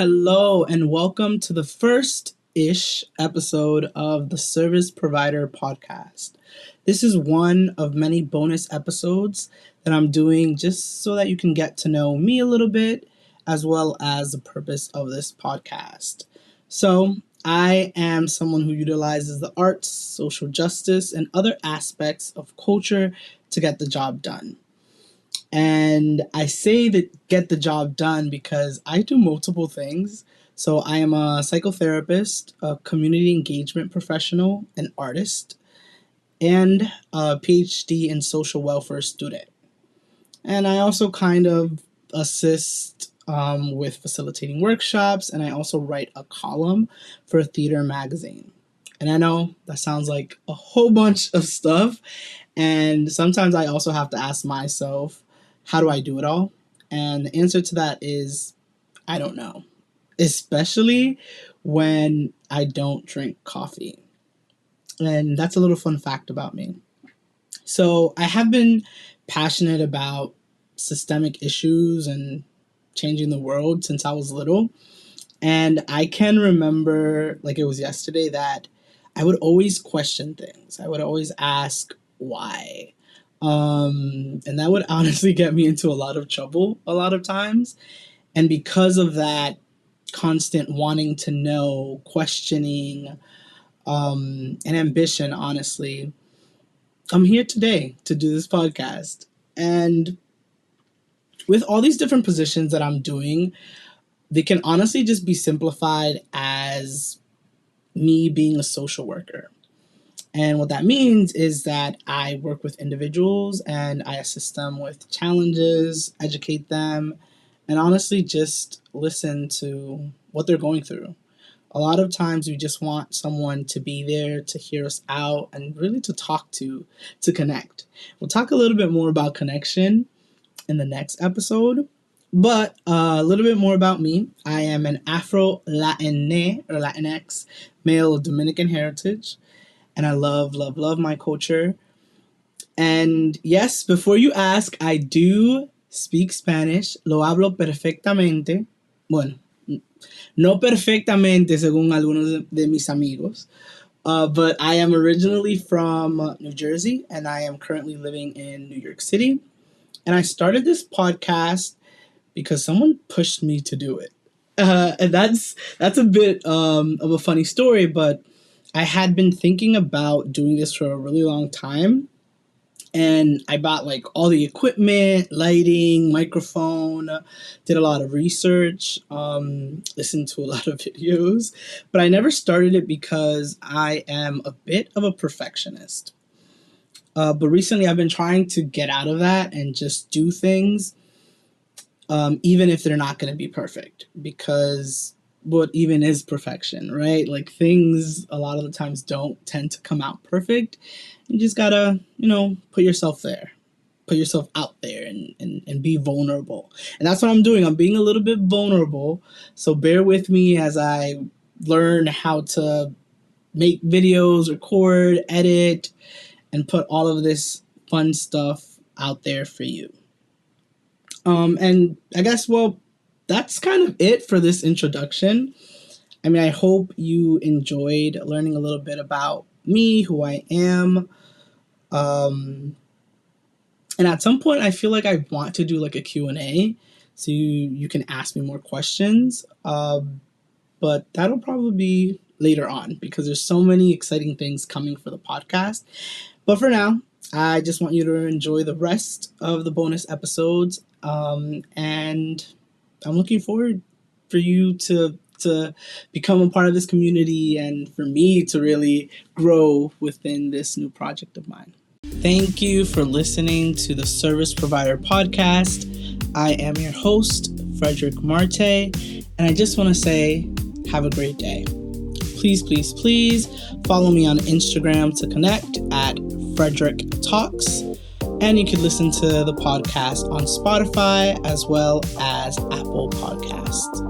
Hello, and welcome to the first-ish episode of the Service Provider Podcast. This is one of many bonus episodes that I'm doing just so that you can get to know me a little bit, as well as the purpose of this podcast. So, I am someone who utilizes the arts, social justice, and other aspects of culture to get the job done. And I say that get the job done because I do multiple things. So I am a psychotherapist, a community engagement professional, an artist, and a PhD in social welfare student. And I also kind of assist with facilitating workshops, and I also write a column for a theater magazine. And I know that sounds like a whole bunch of stuff. And sometimes I also have to ask myself, how do I do it all? And the answer to that is, I don't know. Especially when I don't drink coffee. And that's a little fun fact about me. So I have been passionate about systemic issues and changing the world since I was little. And I can remember, like it was yesterday, that I would always question things. I would always ask why. And that would honestly get me into a lot of trouble a lot of times. And because of that constant wanting to know, questioning, and ambition, honestly, I'm here today to do this podcast. And with all these different positions that I'm doing, they can honestly just be simplified as me being a social worker. And what that means is that I work with individuals and I assist them with challenges, educate them, and honestly just listen to what they're going through. A lot of times we just want someone to be there to hear us out and really to talk to connect. We'll talk a little bit more about connection in the next episode. But a little bit more about me. I am an Afro-Latine or Latinx male of Dominican heritage. And I love my culture. And yes, before you ask, I do speak Spanish. Lo hablo perfectamente. Bueno, no perfectamente según algunos de mis amigos. But I am originally from New Jersey, and I am currently living in New York City. And I started this podcast because someone pushed me to do it. And that's a bit of a funny story, but I had been thinking about doing this for a really long time, and I bought like all the equipment, lighting, microphone, did a lot of research, listened to a lot of videos, but I never started it because I am a bit of a perfectionist. But recently I've been trying to get out of that and just do things, even if they're not going to be perfect, because what even is perfection, right? Like things a lot of the times don't tend to come out perfect. You just gotta, put yourself there, put yourself out there and be vulnerable. And that's what I'm doing. I'm being a little bit vulnerable. So bear with me as I learn how to make videos, record, edit, and put all of this fun stuff out there for you. And I guess, that's kind of it for this introduction. I mean, I hope you enjoyed learning a little bit about me, who I am. And at some point, I feel like I want to do like a Q&A, so you can ask me more questions. But that'll probably be later on because there's so many exciting things coming for the podcast. But for now, I just want you to enjoy the rest of the bonus episodes. And I'm looking forward for you to become a part of this community and for me to really grow within this new project of mine. Thank you for listening to the Service Provider Podcast. I am your host, Frederick Marte, and I just want to say, have a great day. Please, please, please follow me on Instagram to connect at Frederick Talks. And you can listen to the podcast on Spotify as well as Apple Podcasts.